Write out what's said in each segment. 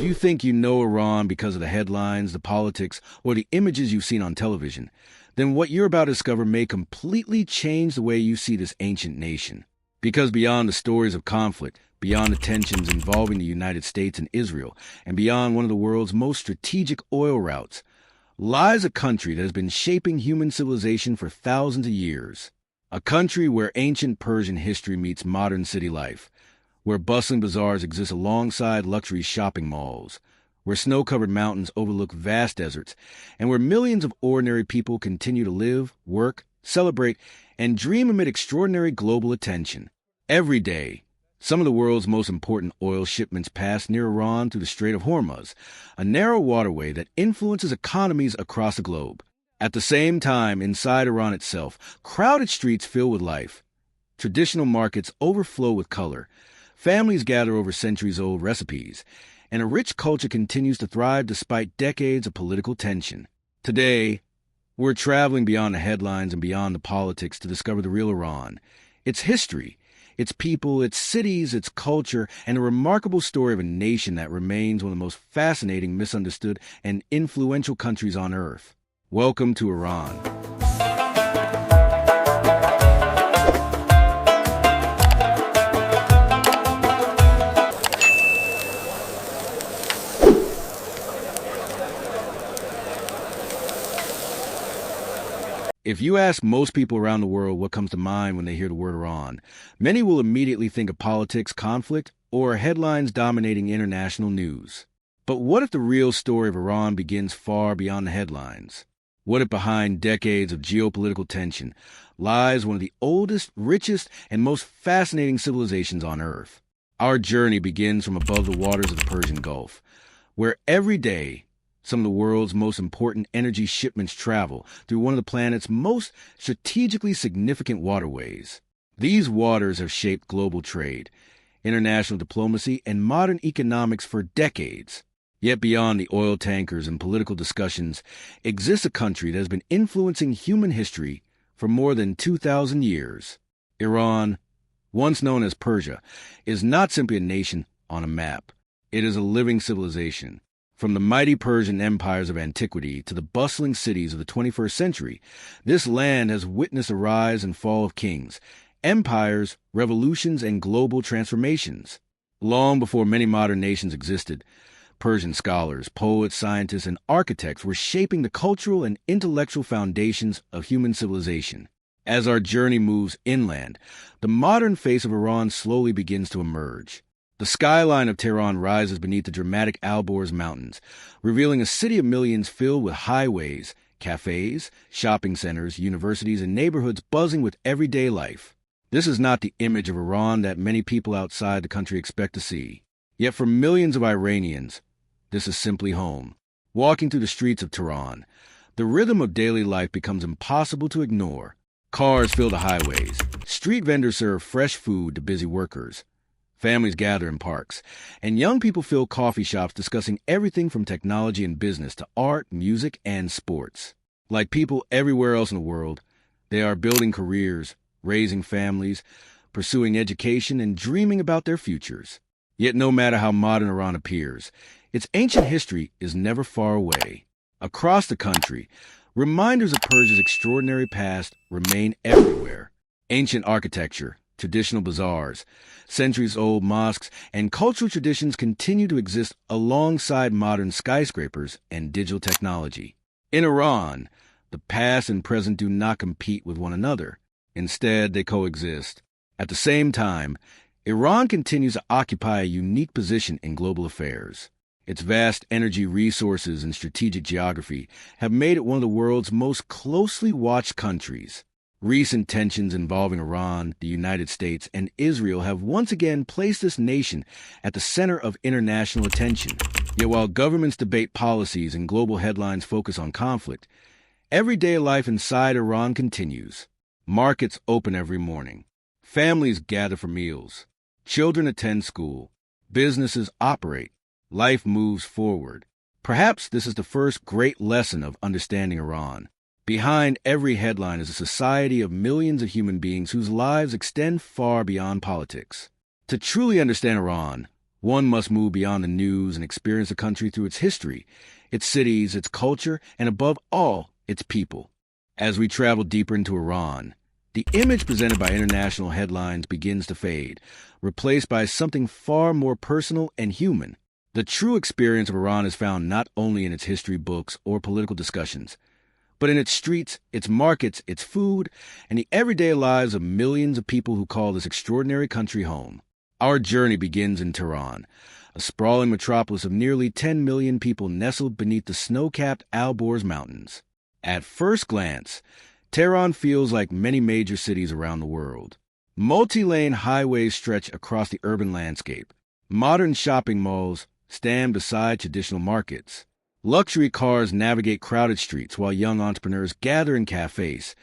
you think you know Iran because of the headlines, the politics, or the images you've seen on television, then what you're about to discover may completely change the way you see this ancient nation. Because beyond the stories of conflict, beyond the tensions involving the United States and Israel, and beyond one of the world's most strategic oil routes, lies a country that has been shaping human civilization for thousands of years. A country where ancient Persian history meets modern city life, where bustling bazaars exist alongside luxury shopping malls, where snow-covered mountains overlook vast deserts, and where millions of ordinary people continue to live, work, celebrate, and dream amid extraordinary global attention. Every day, some of the world's most important oil shipments pass near Iran through the Strait of Hormuz, a narrow waterway that influences economies across the globe. At the same time, inside Iran itself, crowded streets fill with life. Traditional markets overflow with color. Families gather over centuries-old recipes, and a rich culture continues to thrive despite decades of political tension. Today, we're traveling beyond the headlines and beyond the politics to discover the real Iran, its history, its people, its cities, its culture, and a remarkable story of a nation that remains one of the most fascinating, misunderstood, and influential countries on Earth. Welcome to Iran. If you ask most people around the world what comes to mind when they hear the word Iran, many will immediately think of politics, conflict, or headlines dominating international news. But what if the real story of Iran begins far beyond the headlines? What if behind decades of geopolitical tension lies one of the oldest, richest, and most fascinating civilizations on Earth? Our journey begins from above the waters of the Persian Gulf, where every day some of the world's most important energy shipments travel through one of the planet's most strategically significant waterways. These waters have shaped global trade, international diplomacy, and modern economics for decades. Yet beyond the oil tankers and political discussions exists a country that has been influencing human history for more than 2,000 years. Iran, once known as Persia, is not simply a nation on a map. It is a living civilization. From the mighty Persian empires of antiquity to the bustling cities of the 21st century, this land has witnessed the rise and fall of kings, empires, revolutions, and global transformations. Long before many modern nations existed, Persian scholars, poets, scientists, and architects were shaping the cultural and intellectual foundations of human civilization. As our journey moves inland, the modern face of Iran slowly begins to emerge. The skyline of Tehran rises beneath the dramatic Alborz Mountains, revealing a city of millions filled with highways, cafes, shopping centers, universities, and neighborhoods buzzing with everyday life. This is not the image of Iran that many people outside the country expect to see. Yet for millions of Iranians, this is simply home. Walking through the streets of Tehran, the rhythm of daily life becomes impossible to ignore. Cars fill the highways. Street vendors serve fresh food to busy workers. Families gather in parks, and young people fill coffee shops discussing everything from technology and business to art, music, and sports. Like people everywhere else in the world, they are building careers, raising families, pursuing education, and dreaming about their futures. Yet no matter how modern Iran appears, its ancient history is never far away. Across the country, reminders of Persia's extraordinary past remain everywhere. Ancient architecture, traditional bazaars, centuries-old mosques, and cultural traditions continue to exist alongside modern skyscrapers and digital technology. In Iran, the past and present do not compete with one another. Instead, they coexist. At the same time, Iran continues to occupy a unique position in global affairs. Its vast energy resources and strategic geography have made it one of the world's most closely watched countries. Recent tensions involving Iran, the United States, and Israel have once again placed this nation at the center of international attention. Yet while governments debate policies and global headlines focus on conflict, everyday life inside Iran continues. Markets open every morning. Families gather for meals. Children attend school. Businesses operate. Life moves forward. Perhaps this is the first great lesson of understanding Iran. Behind every headline is a society of millions of human beings whose lives extend far beyond politics. To truly understand Iran, One must move beyond the news and experience the country through its history, its cities, its culture, and above all, its people. As we travel deeper into Iran, the image presented by international headlines begins to fade, replaced by something far more personal and human. The true experience of Iran is found not only in its history books or political discussions, but in its streets, its markets, its food, and the everyday lives of millions of people who call this extraordinary country home. Our journey begins in Tehran, a sprawling metropolis of nearly 10 million people nestled beneath the snow-capped Alborz Mountains. At first glance, Tehran feels like many major cities around the world. Multi-lane highways stretch across the urban landscape. Modern shopping malls stand beside traditional markets. Luxury cars navigate crowded streets while young entrepreneurs gather in cafes,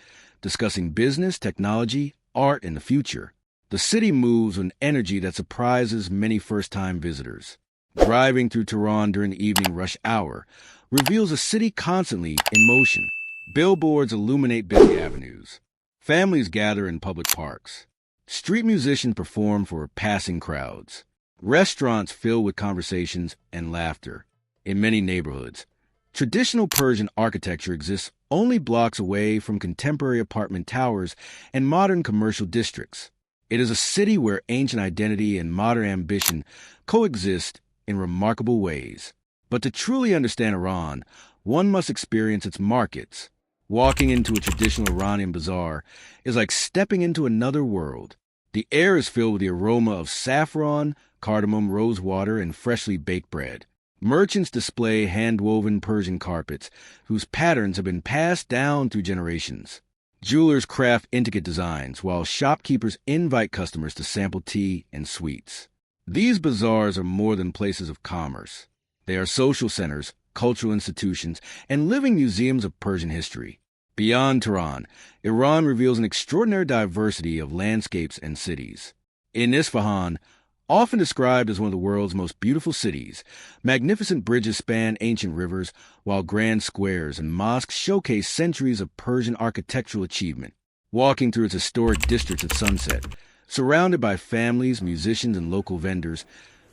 discussing business, technology, art, and the future. The city moves with an energy that surprises many first-time visitors. Driving through Tehran during the evening rush hour reveals a city constantly in motion. Billboards illuminate busy avenues. Families gather in public parks. Street musicians perform for passing crowds. Restaurants fill with conversations and laughter. In many neighborhoods, traditional Persian architecture exists only blocks away from contemporary apartment towers and modern commercial districts. It is a city where ancient identity and modern ambition coexist in remarkable ways. But to truly understand Iran, one must experience its markets. Walking into a traditional Iranian bazaar is like stepping into another world. The air is filled with the aroma of saffron, cardamom, rosewater, and freshly baked bread. Merchants display hand-woven Persian carpets, whose patterns have been passed down through generations. Jewelers craft intricate designs, while shopkeepers invite customers to sample tea and sweets. These bazaars are more than places of commerce. They are social centers, cultural institutions, and living museums of Persian history. Beyond Tehran, Iran reveals an extraordinary diversity of landscapes and cities. In Isfahan, often described as one of the world's most beautiful cities, magnificent bridges span ancient rivers, while grand squares and mosques showcase centuries of Persian architectural achievement. Walking through its historic districts at sunset, surrounded by families, musicians, and local vendors,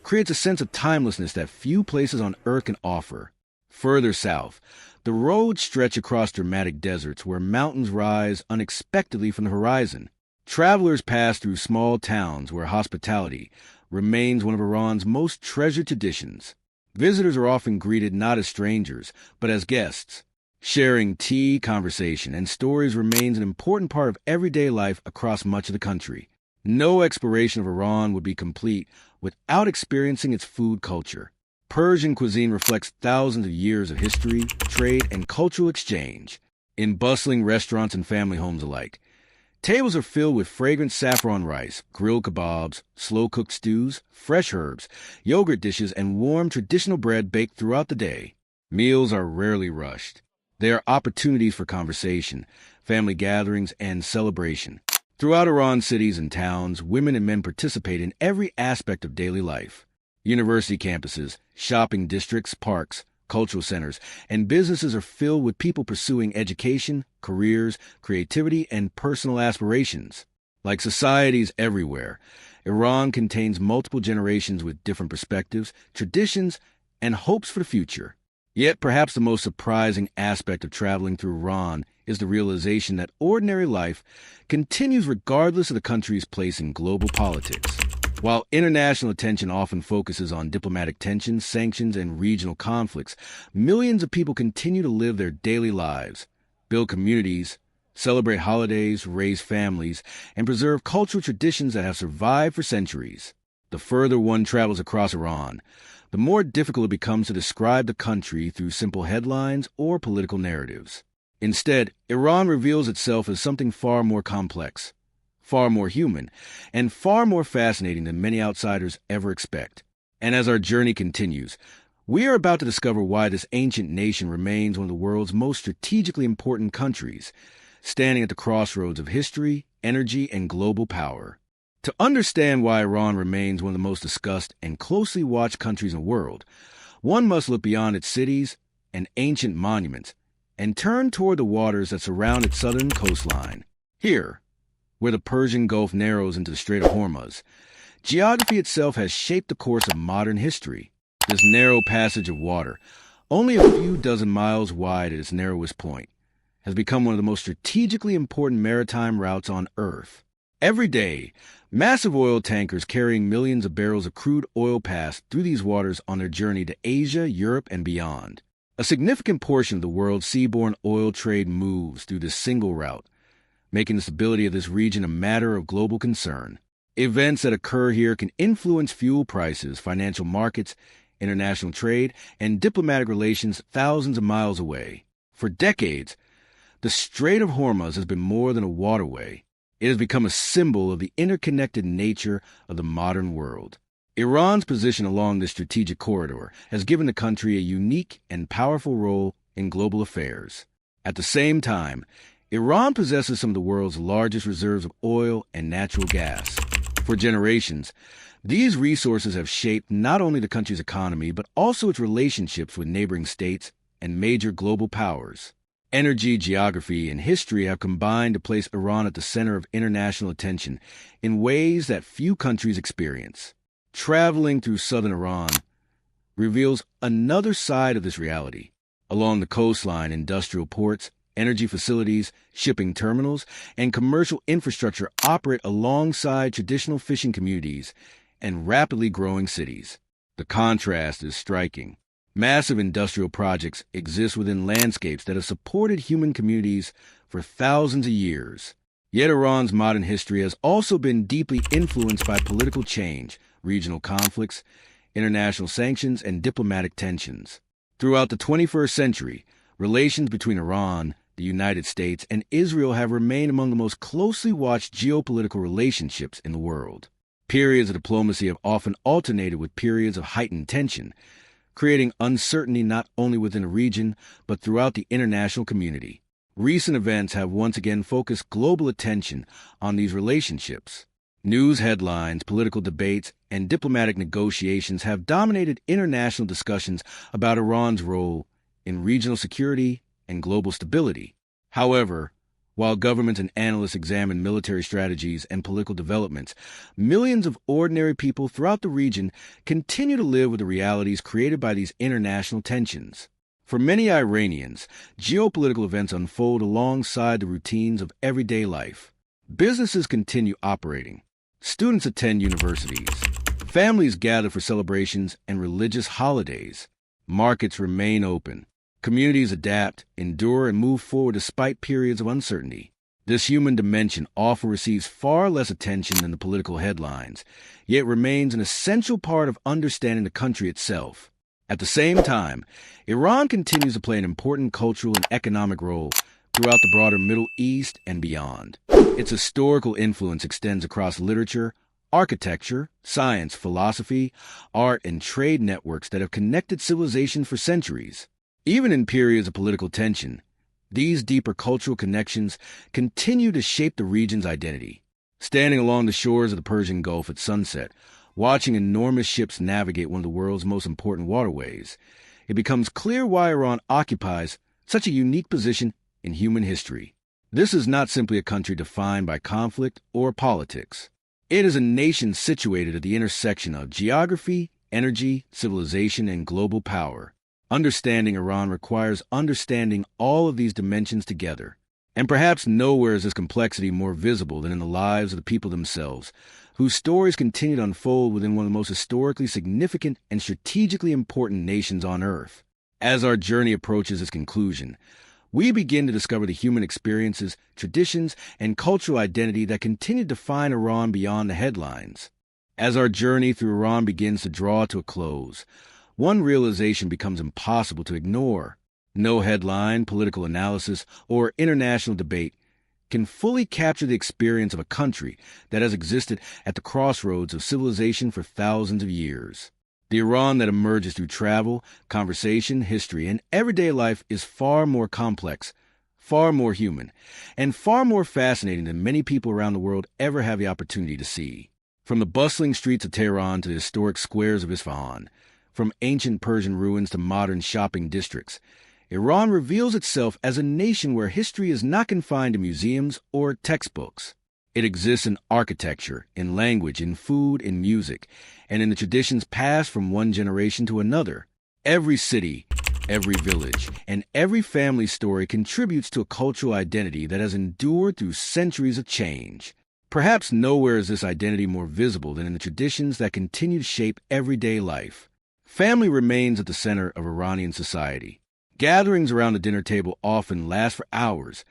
creates a sense of timelessness that few places on earth can offer. Further south, the roads stretch across dramatic deserts where mountains rise unexpectedly from the horizon. Travelers pass through small towns where hospitality remains one of Iran's most treasured traditions. Visitors are often greeted not as strangers, but as guests. Sharing tea, conversation, and stories remains an important part of everyday life across much of the country. No exploration of Iran would be complete without experiencing its food culture. Persian cuisine reflects thousands of years of history, trade, and cultural exchange. In bustling restaurants and family homes alike, tables are filled with fragrant saffron rice, grilled kebabs, slow-cooked stews, fresh herbs, yogurt dishes, and warm traditional bread baked throughout the day. Meals are rarely rushed. They are opportunities for conversation, family gatherings, and celebration. Throughout Iran's cities and towns, women and men participate in every aspect of daily life. University campuses, shopping districts, parks, cultural centers, and businesses are filled with people pursuing education, careers, creativity, and personal aspirations. Like societies everywhere, Iran contains multiple generations with different perspectives, traditions, and hopes for the future. Yet perhaps the most surprising aspect of traveling through Iran is the realization that ordinary life continues regardless of the country's place in global politics. While international attention often focuses on diplomatic tensions, sanctions, and regional conflicts, millions of people continue to live their daily lives, build communities, celebrate holidays, raise families, and preserve cultural traditions that have survived for centuries. The further one travels across Iran, the more difficult it becomes to describe the country through simple headlines or political narratives. Instead, Iran reveals itself as something far more complex, far more human, and far more fascinating than many outsiders ever expect. And as our journey continues, we are about to discover why this ancient nation remains one of the world's most strategically important countries, standing at the crossroads of history, energy, and global power. To understand why Iran remains one of the most discussed and closely watched countries in the world, one must look beyond its cities and ancient monuments and turn toward the waters that surround its southern coastline. Here, where the Persian Gulf narrows into the Strait of Hormuz, Geography itself has shaped the course of modern history. This narrow passage of water, only a few dozen miles wide at its narrowest point, has become one of the most strategically important maritime routes on Earth. Every day, massive oil tankers carrying millions of barrels of crude oil pass through these waters on their journey to Asia, Europe, and beyond. A significant portion of the world's seaborne oil trade moves through this single route, making the stability of this region a matter of global concern. Events that occur here can influence fuel prices, financial markets, international trade, and diplomatic relations thousands of miles away. For decades, the Strait of Hormuz has been more than a waterway. It has become a symbol of the interconnected nature of the modern world. Iran's position along this strategic corridor has given the country a unique and powerful role in global affairs. At the same time, Iran possesses some of the world's largest reserves of oil and natural gas. For generations, these resources have shaped not only the country's economy, but also its relationships with neighboring states and major global powers. Energy, geography, and history have combined to place Iran at the center of international attention in ways that few countries experience. Traveling through southern Iran reveals another side of this reality. Along the coastline, industrial ports, energy facilities, shipping terminals, and commercial infrastructure operate alongside traditional fishing communities and rapidly growing cities. The contrast is striking. Massive industrial projects exist within landscapes that have supported human communities for thousands of years. Yet Iran's modern history has also been deeply influenced by political change, regional conflicts, international sanctions, and diplomatic tensions. Throughout the 21st century, relations between Iran, the United States, and Israel have remained among the most closely watched geopolitical relationships in the world. Periods of diplomacy have often alternated with periods of heightened tension, creating uncertainty not only within the region, but throughout the international community. Recent events have once again focused global attention on these relationships. News headlines, political debates, and diplomatic negotiations have dominated international discussions about Iran's role in regional security and global stability. However, while governments and analysts examine military strategies and political developments, millions of ordinary people throughout the region continue to live with the realities created by these international tensions. For many Iranians, geopolitical events unfold alongside the routines of everyday life. Businesses continue operating. Students attend universities. Families gather for celebrations and religious holidays. Markets remain open. Communities adapt, endure, and move forward despite periods of uncertainty. This human dimension often receives far less attention than the political headlines, yet remains an essential part of understanding the country itself. At the same time, Iran continues to play an important cultural and economic role throughout the broader Middle East and beyond. Its historical influence extends across literature, architecture, science, philosophy, art, and trade networks that have connected civilizations for centuries. Even in periods of political tension, these deeper cultural connections continue to shape the region's identity. Standing along the shores of the Persian Gulf at sunset, watching enormous ships navigate one of the world's most important waterways, it becomes clear why Iran occupies such a unique position in human history. This is not simply a country defined by conflict or politics. It is a nation situated at the intersection of geography, energy, civilization, and global power. Understanding Iran requires understanding all of these dimensions together. And perhaps nowhere is this complexity more visible than in the lives of the people themselves, whose stories continue to unfold within one of the most historically significant and strategically important nations on Earth. As our journey approaches its conclusion, we begin to discover the human experiences, traditions, and cultural identity that continue to define Iran beyond the headlines. As our journey through Iran begins to draw to a close, one realization becomes impossible to ignore. No headline, political analysis, or international debate can fully capture the experience of a country that has existed at the crossroads of civilization for thousands of years. The Iran that emerges through travel, conversation, history, and everyday life is far more complex, far more human, and far more fascinating than many people around the world ever have the opportunity to see. From the bustling streets of Tehran to the historic squares of Isfahan, from ancient Persian ruins to modern shopping districts, Iran reveals itself as a nation where history is not confined to museums or textbooks. It exists in architecture, in language, in food, in music, and in the traditions passed from one generation to another. Every city, every village, and every family story contributes to a cultural identity that has endured through centuries of change. Perhaps nowhere is this identity more visible than in the traditions that continue to shape everyday life. Family remains at the center of Iranian society. Gatherings around the dinner table often last for hours,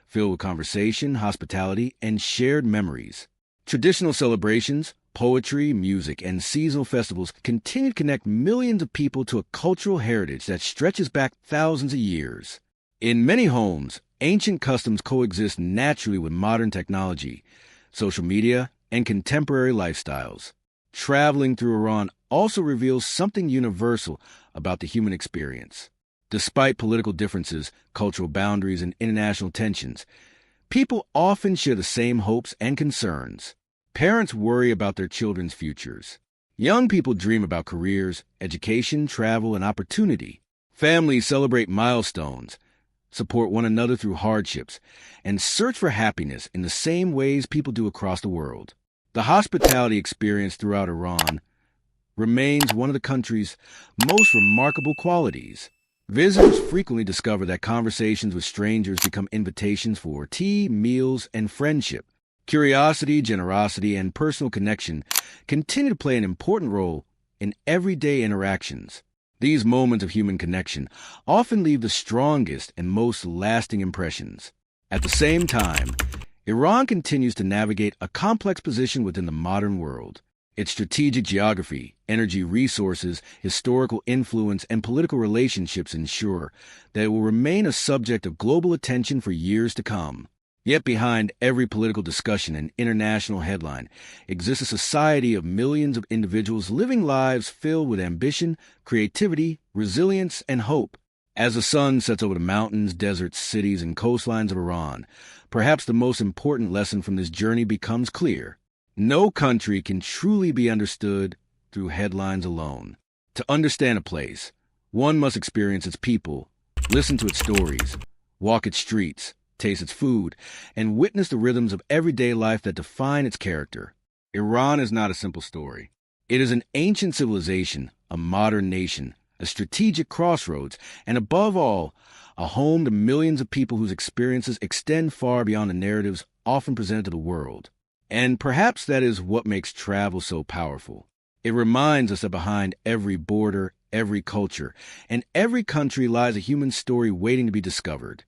filled with conversation, hospitality, and shared memories. Traditional celebrations, poetry, music, and seasonal festivals continue to connect millions of people to a cultural heritage that stretches back thousands of years. In many homes, ancient customs coexist naturally with modern technology, social media, and contemporary lifestyles. Traveling through Iran also reveals something universal about the human experience. Despite political differences, cultural boundaries, and international tensions, people often share the same hopes and concerns. Parents worry about their children's futures. Young people dream about careers, education, travel, and opportunity. Families celebrate milestones, support one another through hardships, and search for happiness in the same ways people do across the world. The hospitality experience throughout Iran remains one of the country's most remarkable qualities. Visitors frequently discover that conversations with strangers become invitations for tea, meals, and friendship. Curiosity, generosity, and personal connection continue to play an important role in everyday interactions. These moments of human connection often leave the strongest and most lasting impressions. At the same time, Iran continues to navigate a complex position within the modern world. Its strategic geography, energy resources, historical influence, and political relationships ensure that it will remain a subject of global attention for years to come. Yet behind every political discussion and international headline exists a society of millions of individuals living lives filled with ambition, creativity, resilience, and hope. As the sun sets over the mountains, deserts, cities, and coastlines of Iran, perhaps the most important lesson from this journey becomes clear. No country can truly be understood through headlines alone. To understand a place, one must experience its people, listen to its stories, walk its streets, taste its food, and witness the rhythms of everyday life that define its character. Iran is not a simple story. It is an ancient civilization, a modern nation, a strategic crossroads, and above all, a home to millions of people whose experiences extend far beyond the narratives often presented to the world. And perhaps that is what makes travel so powerful. It reminds us that behind every border, every culture, and every country lies a human story waiting to be discovered.